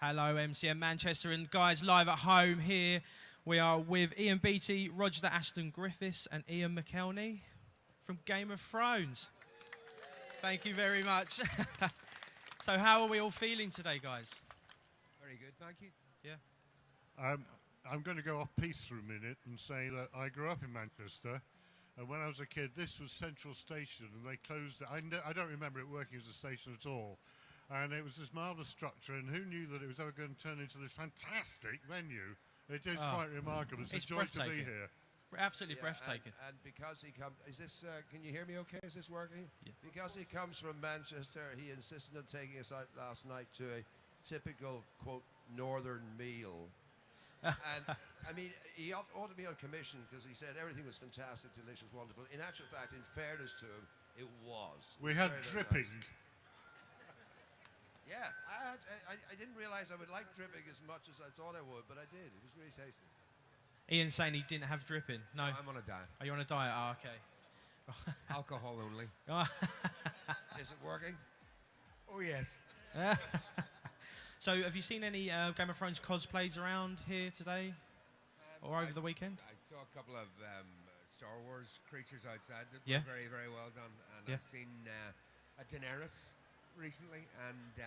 Hello, MCM Manchester, and guys, live at home here, we are with Ian Beattie, Roger the Ashton Griffiths, and Ian McElhinney from Game of Thrones. Thank you very much. So how are we all feeling today, guys? Very good, thank you. Yeah. I'm going to go off piece for a minute and say that I grew up in Manchester, and when I was a kid, this was Central Station, and they closed it. I don't remember it working as a station at all. And it was this marvellous structure, and who knew that it was ever going to turn into this fantastic venue? It is quite remarkable. It's a joy to be here. Absolutely breathtaking. And because he comes, is this? Can you hear me? Okay, is this working? Yeah. Because he comes from Manchester, he insisted on taking us out last night to a typical quote northern meal. And I mean, he ought to be on commission because he said everything was fantastic, delicious, wonderful. In actual fact, in fairness to him, it was. We had very, dripping. Very nice. Yeah, I didn't realise I would like dripping as much as I thought I would, but I did. It was really tasty. Ian's saying he didn't have dripping. No. I'm on a diet. Are you on a diet? Oh, okay. Alcohol only. Is it working? Oh, yes. So have you seen any Game of Thrones cosplays around here today or over the weekend? I saw a couple of Star Wars creatures outside that Yeah. were very, very well done. And Yeah. I've seen a Daenerys recently and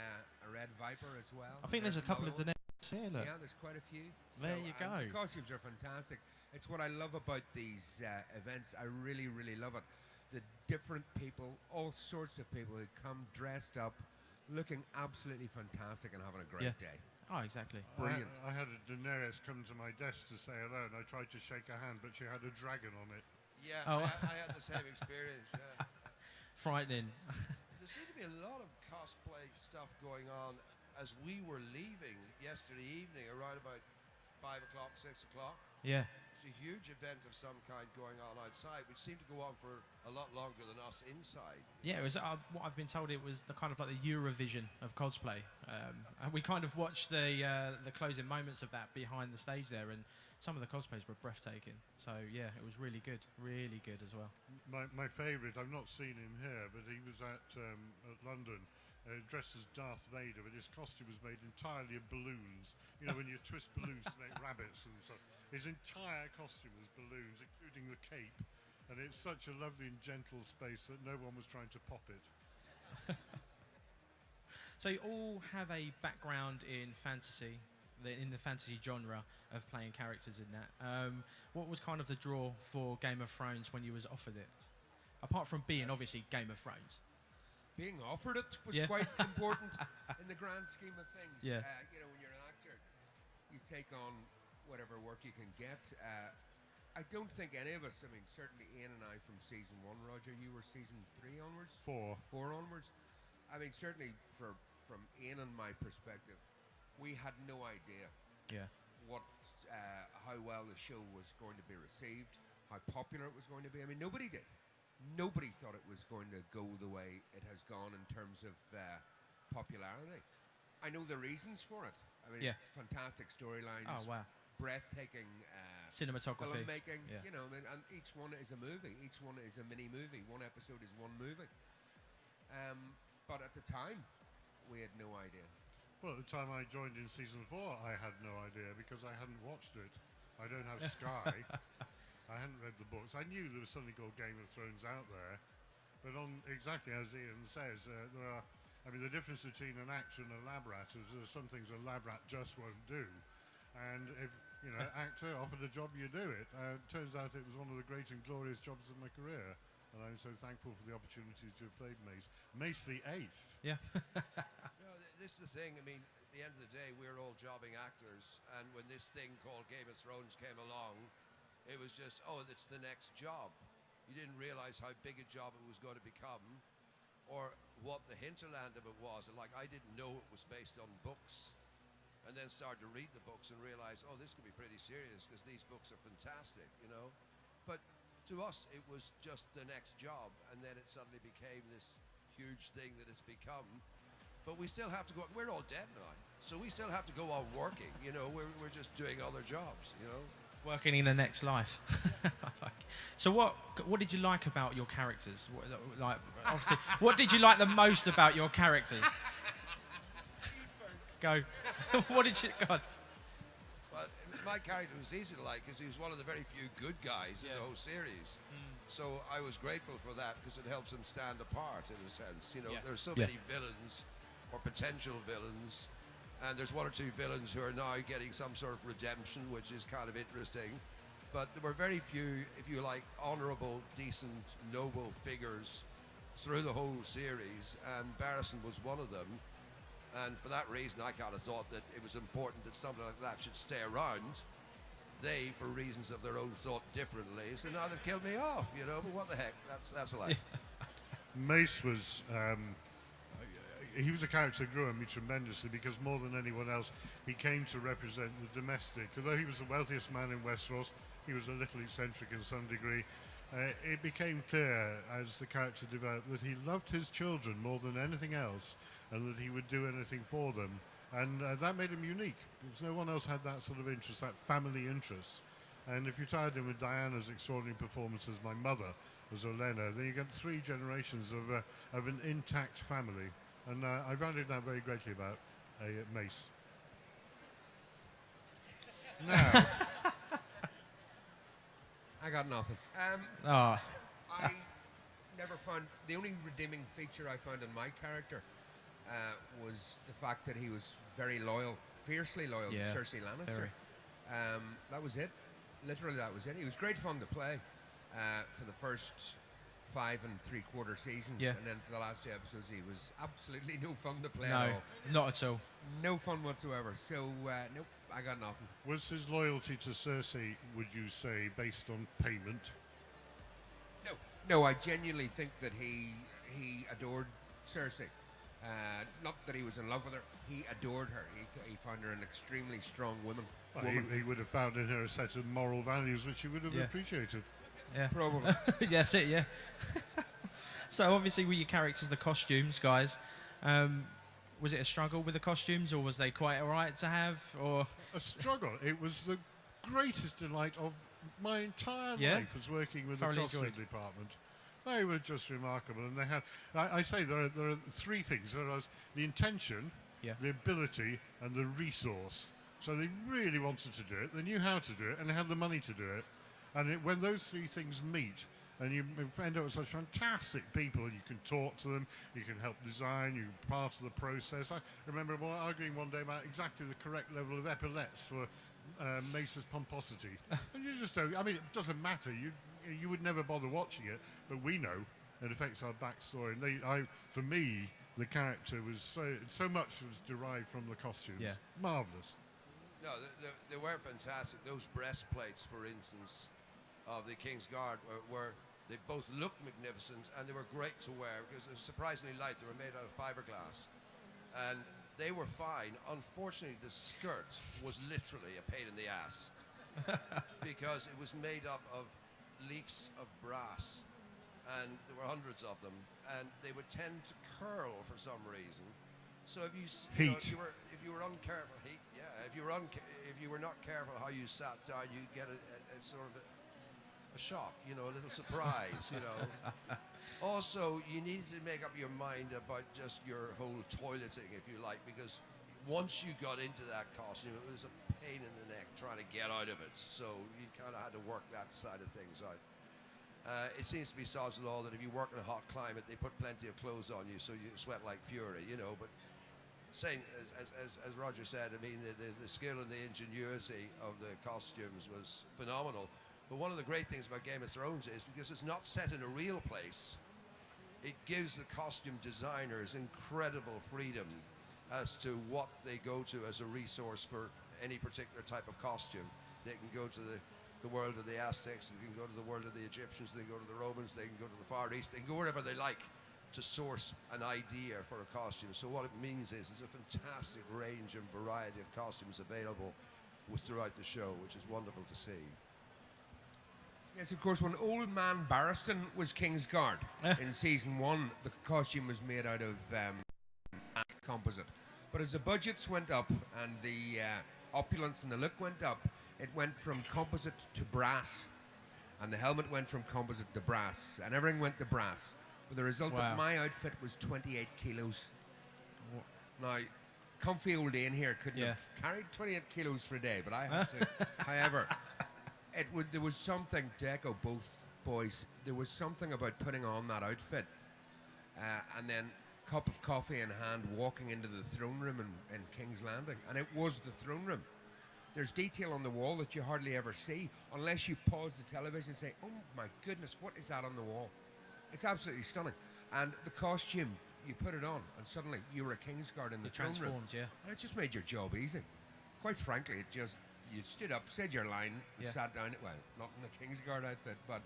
a Red Viper as well. I think there's a couple of Daenerys here, look. Yeah, there's quite a few. There you go. The costumes are fantastic. It's what I love about these events. I really, really love it. The different people, all sorts of people who come dressed up, looking absolutely fantastic and having a great day. Oh, exactly. Brilliant. I had a Daenerys come to my desk to say hello, and I tried to shake her hand, but she had a dragon on it. Yeah, Oh. I had the same experience. Yeah. Frightening. There seemed to be a lot of cosplay stuff going on as we were leaving yesterday evening, around about 5 o'clock, 6 o'clock. Yeah. It's a huge event of some kind going on outside, which seemed to go on for a lot longer than us inside. Yeah, it was. What I've been told, it was the kind of like the Eurovision of cosplay. And we kind of watched the closing moments of that behind the stage there, and some of the cosplays were breathtaking. So yeah, it was really good as well. My favourite, I've not seen him here, but he was at London, dressed as Darth Vader, but his costume was made entirely of balloons. You know, when you twist balloons to make rabbits and so. His entire costume was balloons, including the cape. And it's such a lovely and gentle space that no one was trying to pop it. So you all have a background in fantasy, in the fantasy genre of playing characters in that. What was kind of the draw for Game of Thrones when you was offered it? Apart from being obviously Game of Thrones. Being offered it was quite important in the grand scheme of things. Yeah. You know, when you're an actor, you take on whatever work you can get. I don't think any of us, I mean, certainly Ian and I from season 1, Roger, you were season 3 onwards? 4 onwards. I mean, certainly from Ian and my perspective, we had no idea how well the show was going to be received, how popular it was going to be. I mean, nobody did. Nobody thought it was going to go the way it has gone in terms of popularity. I know the reasons for it. I mean, it's fantastic storylines. Oh, wow. Breathtaking cinematography, filmmaking, you know, and each one is a movie. Each one is a mini movie. One episode is one movie. But at the time, we had no idea. Well, at the time I joined in season 4, I had no idea because I hadn't watched it. I don't have Sky. I hadn't read the books. I knew there was something called Game of Thrones out there, but on exactly as Ian says, there are. I mean, the difference between an actor and a lab rat is there are some things a lab rat just won't do. And if, you know, actor offered a job, you do it. Turns out it was one of the great and glorious jobs of my career. And I'm so thankful for the opportunity to have played Mace. Mace the Ace. Yeah. This is the thing. I mean, at the end of the day, we're all jobbing actors. And when this thing called Game of Thrones came along, it was just, oh, it's the next job. You didn't realize how big a job it was going to become or what the hinterland of it was. And like, I didn't know it was based on books. And then started to read the books and realize, oh, this could be pretty serious because these books are fantastic, you know. But to us, it was just the next job, and then it suddenly became this huge thing that it's become. But we still have to go. We're all dead now, so we still have to go on working. You know, we're just doing other jobs. You know, working in the next life. So what did you like about your characters? Like, obviously, what did you like the most about your characters? Go. What did you... Go on. Well, my character was easy to like because he was one of the very few good guys in the whole series. So I was grateful for that because it helps him stand apart in a sense. You know, there's so many villains or potential villains, and there's one or two villains who are now getting some sort of redemption, which is kind of interesting. But there were very few, if you like, honourable, decent, noble figures through the whole series, and Barristan was one of them. And for that reason, I kind of thought that it was important that something like that should stay around. They, for reasons of their own, thought differently. So now they've killed me off, you know, but what the heck, that's life. Mace was, he was a character that grew on me tremendously because more than anyone else, he came to represent the domestic. Although he was the wealthiest man in Westeros, he was a little eccentric in some degree. It became clear as the character developed that he loved his children more than anything else, and that he would do anything for them, and that made him unique because no one else had that sort of interest, that family interest. And if you tied him with Diana's extraordinary performance as my mother, as Olenna, then you get 3 generations of an intact family, and I valued that very greatly about Mace. Now, I got nothing. I never found, the only redeeming feature I found in my character was the fact that he was very loyal, fiercely loyal to Cersei Lannister. That was it. Literally, that was it. He was great fun to play for the first 5 3/4 seasons, and then for the last 2 episodes, he was absolutely no fun to play at all. Not at all. No fun whatsoever. So, nope, I got nothing. Was his loyalty to Cersei, would you say, based on payment? No, I genuinely think that he adored Cersei. Not that he was in love with her, he adored her. He found her an extremely strong woman. Well, he would have found in her a set of moral values which he would have appreciated. Yeah. Probably. That's it, yeah. So obviously with your characters, the costumes, guys, was it a struggle with the costumes, or was they quite all right to have? Or a struggle. It was the greatest delight of my entire life was working with the costume department. They were just remarkable, and they had. I say there are 3 things. There was the intention, the ability, and the resource. So they really wanted to do it. They knew how to do it, and they had the money to do it. And when those 3 things meet, and you end up with such fantastic people, and you can talk to them, you can help design, you're part of the process. I remember arguing one day about exactly the correct level of epaulets for Mace's pomposity. And you just don't. I mean, it doesn't matter. You would never bother watching it, but we know it affects our backstory. And for me, the character was so much was derived from the costumes. Yeah. Marvelous. No, they were fantastic. Those breastplates, for instance, of the King's Guard were they both looked magnificent and they were great to wear because they were surprisingly light. They were made out of fiberglass, and they were fine. Unfortunately, the skirt was literally a pain in the ass because it was made up of leaves of brass, and there were hundreds of them, and they would tend to curl for some reason. So if you know, if you were uncareful, if you were not careful how you sat down, you get a sort of a shock, you know, a little surprise, you know. Also, you need to make up your mind about just your whole toileting, if you like, because once you got into that costume, it was a pain in the neck trying to get out of it. So you kind of had to work that side of things out. It seems to be sod's law that if you work in a hot climate, they put plenty of clothes on you, so you sweat like fury, you know. But saying, as Roger said, I mean, the skill and the ingenuity of the costumes was phenomenal. But one of the great things about Game of Thrones is because it's not set in a real place, it gives the costume designers incredible freedom as to what they go to as a resource for any particular type of costume. They can go to the world of the Aztecs, they can go to the world of the Egyptians, they can go to the Romans, they can go to the Far East, they can go wherever they like to source an idea for a costume. So what it means is there's a fantastic range and variety of costumes available throughout the show, which is wonderful to see. Yes, of course, when old man Barristan was King's Guard in season 1, the costume was made out of composite. But as the budgets went up and the opulence and the look went up, it went from composite to brass. and the helmet went from composite to brass, and everything went to brass. With the result Wow. that my outfit was 28 kilos. Now, comfy old Ian here couldn't have carried 28 kilos for a day, but I had to. However, there was something, to echo both boys, there was something about putting on that outfit and then cup of coffee in hand, walking into the throne room in King's Landing. And it was the throne room. There's detail on the wall that you hardly ever see unless you pause the television and say, oh my goodness, what is that on the wall? It's absolutely stunning. And the costume, you put it on and suddenly you were a Kingsguard in the throne room. Transformed, yeah. And it just made your job easy. Quite frankly, you stood up, said your line, and sat down. Well, not in the Kingsguard outfit, but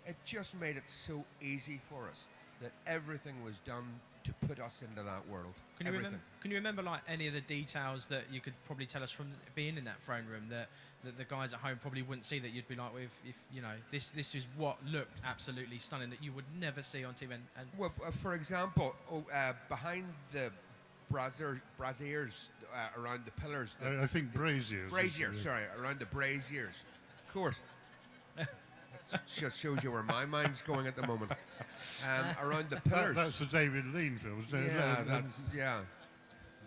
it just made it so easy for us that everything was done to put us into that world. Can you remember like any of the details that you could probably tell us from being in that throne room that the guys at home probably wouldn't see, that you'd be like, if you know, this is what looked absolutely stunning that you would never see on TV? And well, for example, behind the braziers around the pillars. I think braziers. Braziers, sorry, around the braziers. Of course. That just shows you where my mind's going at the moment. Around the pillars. That's the David Lean film, isn't it? Yeah, that's,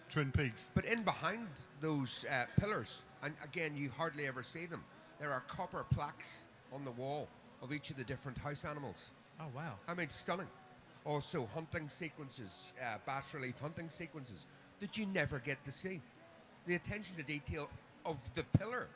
Twin Peaks. But in behind those pillars, and again, you hardly ever see them, there are copper plaques on the wall of each of the different house animals. oh wow, I mean, stunning. Also, hunting sequences, bas-relief hunting sequences that you never get to see. The attention to detail of the pillar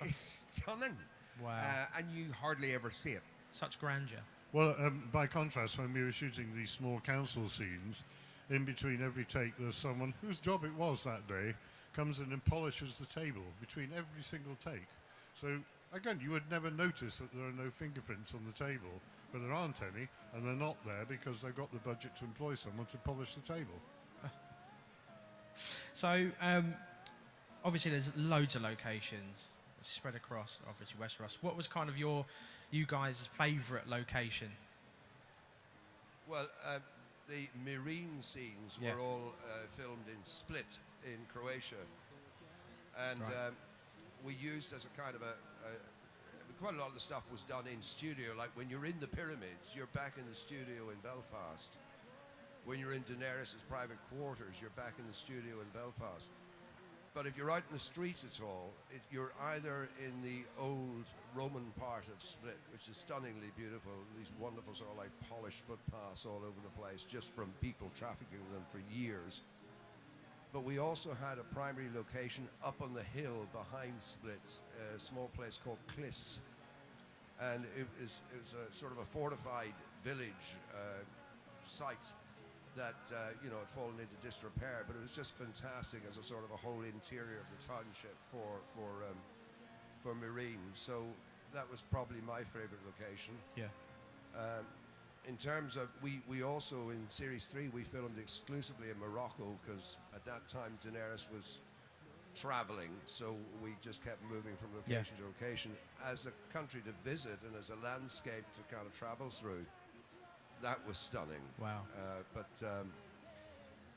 is stunning. wow, And you hardly ever see it. such grandeur. Well, by contrast, when we were shooting these small council scenes, in between every take, there's someone whose job it was that day comes in and polishes the table between every single take. So, again, you would never notice that there are no fingerprints on the table, but there aren't any, and they're not there because they've got the budget to employ someone to polish the table. So, obviously, there's loads of locations spread across, obviously, Westeros. What was kind of you guys' favourite location? Well, the Meryn scenes were all filmed in Split in Croatia, and we used as a kind of quite a lot of the stuff was done in studio. Like when you're in the pyramids, you're back in the studio in Belfast. When you're in Daenerys' private quarters, you're back in the studio in Belfast. But if you're out in the streets at all, you're either in the old Roman part of Split, which is stunningly beautiful, these wonderful sort of like polished footpaths all over the place, just from people trafficking them for years. But we also had a primary location up on the hill behind Split, a small place called Cliss. And it was a sort of a fortified village site that had fallen into disrepair, but it was just fantastic as a sort of a whole interior of the township for Meryn. So that was probably my favorite location. Yeah. In terms of, we also in series 3 we filmed exclusively in Morocco because at that time Daenerys was traveling, so we just kept moving from location to location as a country to visit and as a landscape to kind of travel through. That was stunning. Wow. But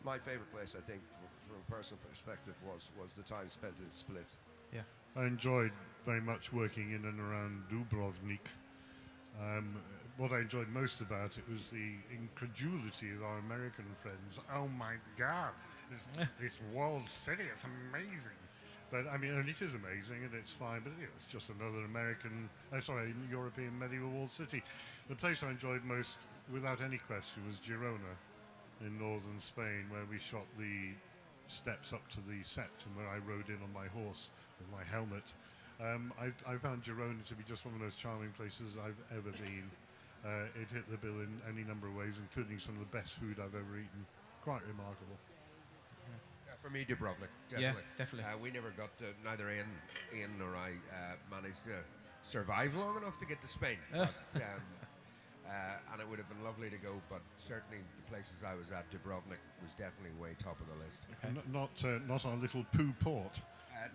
my favorite place, I think, from a personal perspective, was the time spent in Split. Yeah. I enjoyed very much working in and around Dubrovnik. What I enjoyed most about it was the incredulity of our American friends. Oh my God, this walled city, it's amazing. But I mean, and it is amazing and it's fine, but it's just another European medieval walled city. The place I enjoyed most, without any question, was Girona in northern Spain, where we shot the steps up to the set and where I rode in on my horse with my helmet. I found Girona to be just one of the most charming places I've ever been. It hit the bill in any number of ways, including some of the best food I've ever eaten. Quite remarkable. For me, Dubrovnik, definitely. Yeah, definitely. We never got to, neither Ian nor I managed to survive long enough to get to Spain. But, and it would have been lovely to go, but certainly the places I was at, Dubrovnik was definitely way top of the list. Okay. Not our little poo port.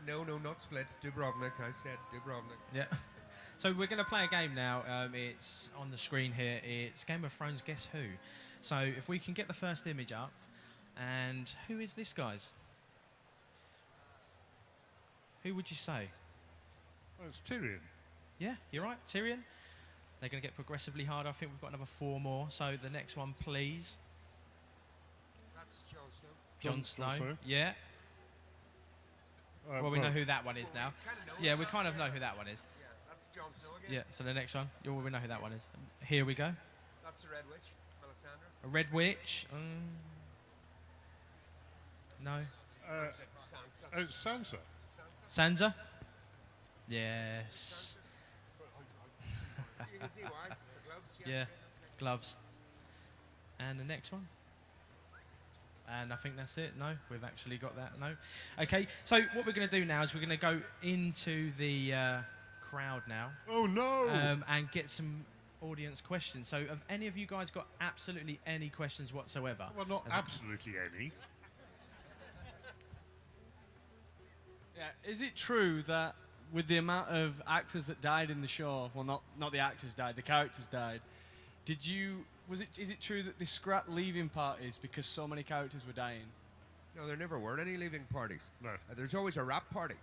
No, not Split. Dubrovnik, I said Dubrovnik. Yeah. So we're going to play a game now. It's on the screen here. It's Game of Thrones Guess Who. So if we can get the first image up. And who is this, guys? Who would you say? Well, it's Tyrion. Yeah, you're right, Tyrion. They're going to get progressively harder. I think we've got another 4 more. So the next one, please. That's Jon Snow. Jon Snow. Snow. Yeah. Well, we know who that one is now. Yeah, we kind of know who that one is. Yeah, that's Jon Snow again. Yeah, so the next one. Yeah, well, we know who that one is. Here we go. That's the Red Witch, Melisandre. A Red Witch. No. Sansa. Sansa? Yes. You can see why. The gloves. Yeah, gloves. And the next one? And I think that's it. No, we've actually got that. No. Okay, so what we're going to do now is we're going to go into the crowd now. Oh, no! And get some audience questions. So have any of you guys got absolutely any questions whatsoever? Well, not absolutely any. Yeah, is it true that with the amount of actors that died in the show, well, not the actors died, the characters died, is it true that they scrapped leaving parties because so many characters were dying? No, there never were any leaving parties. No. There's always a rap party.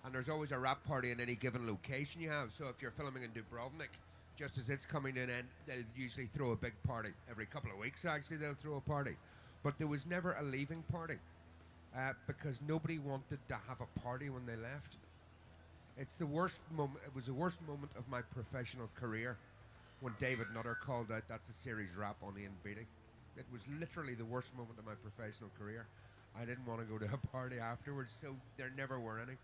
And there's always a rap party in any given location you have. So if you're filming in Dubrovnik, just as it's coming in, they'll usually throw a big party. Every couple of weeks, actually, they'll throw a party. But there was never a leaving party because nobody wanted to have a party when they left. It's the worst moment. It was the worst moment of my professional career when David Nutter called out, "That's a series wrap on Ian Beattie." It was literally the worst moment of my professional career. I didn't want to go to a party afterwards, so there never were any.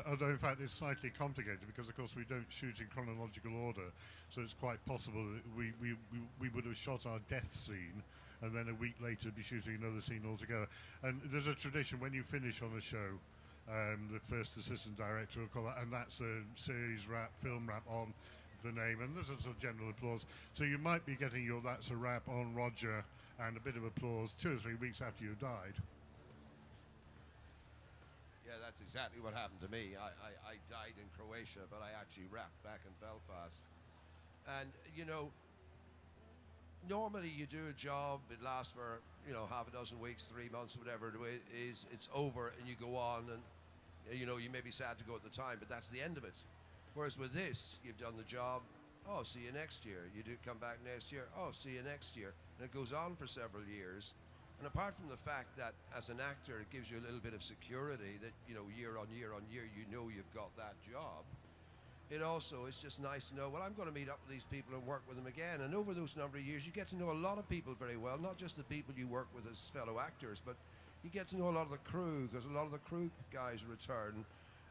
Although, in fact, it's slightly complicated because, of course, we don't shoot in chronological order, so it's quite possible that we would have shot our death scene and then a week later be shooting another scene altogether. And there's a tradition when you finish on a show, the first assistant director will call that, and that's a series wrap, film wrap on the name, and there's a sort of general applause. So you might be getting your "that's a wrap" on Roger and a bit of applause 2 or 3 weeks after you died. Yeah, that's exactly what happened to me. I died in Croatia, but I actually wrapped back in Belfast. And, you know, normally you do a job, it lasts for, you know, half a dozen weeks, 3 months, whatever it is, it's over and you go on and, you know, you may be sad to go at the time, but that's the end of it. Whereas with this, you've done the job, oh, see you next year. You do come back next year, oh, see you next year. And it goes on for several years. And apart from the fact that as an actor, it gives you a little bit of security that, you know, year on year on year, you know you've got that job. It also is just nice to know, well, I'm going to meet up with these people and work with them again. And over those number of years, you get to know a lot of people very well, not just the people you work with as fellow actors, but you get to know a lot of the crew, because a lot of the crew guys return.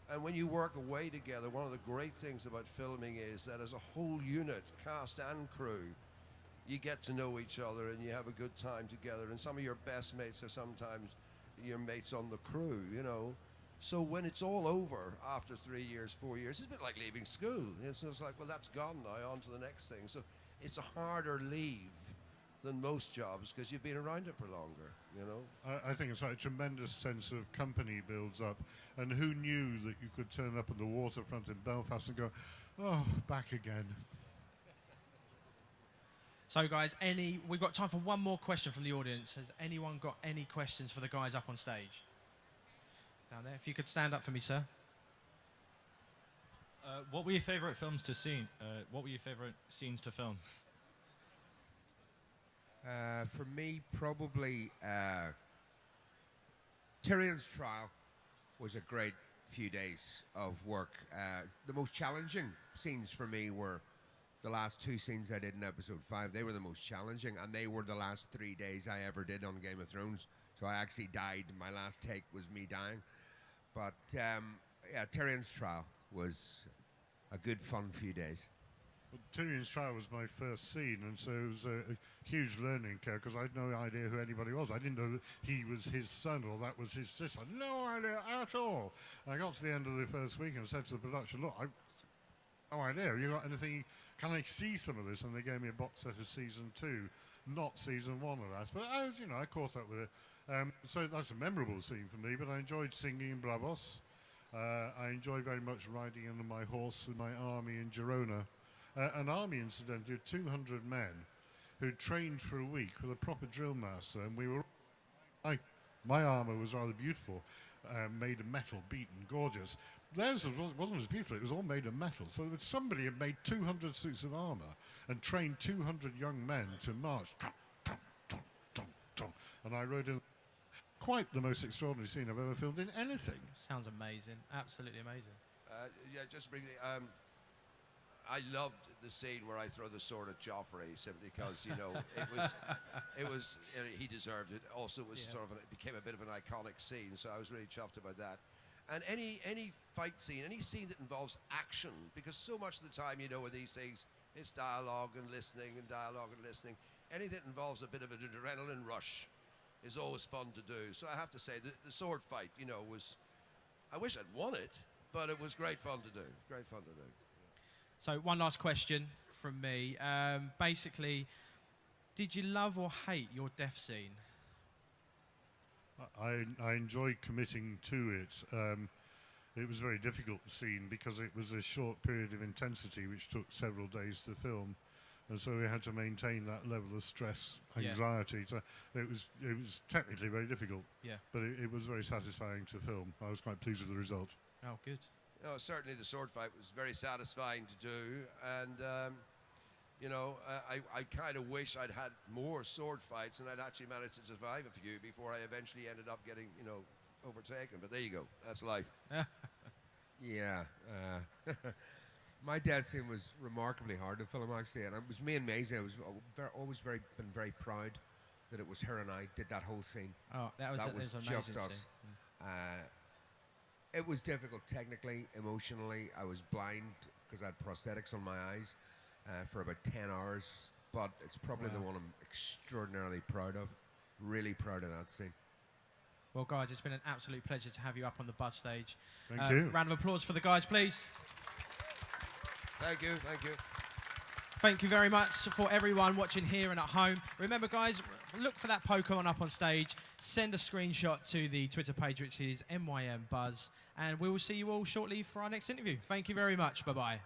And when you work away together, one of the great things about filming is that as a whole unit, cast and crew, you get to know each other and you have a good time together. And some of your best mates are sometimes your mates on the crew, you know. So when it's all over after 3 years, 4 years, it's a bit like leaving school. It's like, well, that's gone now, on to the next thing. So it's a harder leave than most jobs because you've been around it for longer, you know. I think it's like a tremendous sense of company builds up. And who knew that you could turn up on the waterfront in Belfast and go, oh, back again. So, guys, we've got time for one more question from the audience. Has anyone got any questions for the guys up on stage? Down there, if you could stand up for me, sir. What were your favourite films to see? What were your favourite scenes to film? For me, probably Tyrion's trial was a great few days of work. The most challenging scenes for me were the last 2 scenes I did in episode 5. They were the most challenging, and they were the last 3 days I ever did on Game of Thrones. So I actually died. My last take was me dying. But yeah, Tyrion's trial was a good, fun few days. Well, Tyrion's trial was my first scene, and so it was a huge learning curve because I had no idea who anybody was. I didn't know that he was his son or that was his sister. No idea at all. I got to the end of the first week and said to the production, look, I've no idea. Have you got anything? Can I see some of this? And they gave me a box set of season 2, not season 1 of that. But I was, you know, I caught up with it. So that's a memorable scene for me. But I enjoyed singing in Bravos. I enjoyed very much riding on my horse with my army in Girona. An army, incidentally, of 200 men who trained for a week with a proper drill master, and we were. My armour was rather beautiful, made of metal, beaten, gorgeous. Theirs wasn't as beautiful. It was all made of metal. So somebody had made 200 suits of armour and trained 200 young men to march. And I rode in quite the most extraordinary scene I've ever filmed in anything. Sounds amazing. Absolutely amazing. Yeah, just briefly. I loved the scene where I throw the sword at Joffrey simply because it was he deserved it. Also, it was it became a bit of an iconic scene, so I was really chuffed about that. And any fight scene, any scene that involves action, because so much of the time, with these things, it's dialogue and listening and dialogue and listening. Anything that involves a bit of an adrenaline rush is always fun to do. So I have to say the sword fight, was. I wish I'd won it, but it was great fun to do. Great fun to do. So one last question from me. Basically, did you love or hate your death scene? I enjoyed committing to it. It was a very difficult scene because it was a short period of intensity which took several days to film, and so we had to maintain that level of stress, anxiety. So it was technically very difficult. Yeah. But it was very satisfying to film. I was quite pleased with the result. Oh, good. No, certainly the sword fight was very satisfying to do, and I kind of wish I'd had more sword fights and I'd actually managed to survive a few before I eventually ended up getting, overtaken. But there you go. That's life. Yeah. My death scene was remarkably hard to film, actually, and it was me and Mace. I was always been very proud that it was her and I did that whole scene. Oh, that was just amazing us. It was difficult technically, emotionally. I was blind because I had prosthetics on my eyes for about 10 hours, but it's probably the one I'm extraordinarily proud of. Really proud of that scene. Well, guys, it's been an absolute pleasure to have you up on the buzz stage. Thank you. Round of applause for the guys, please. Thank you, thank you. Thank you very much for everyone watching here and at home. Remember, guys, look for that Pokemon up on stage. Send a screenshot to the Twitter page, which is MYM Buzz. And we will see you all shortly for our next interview. Thank you very much. Bye-bye.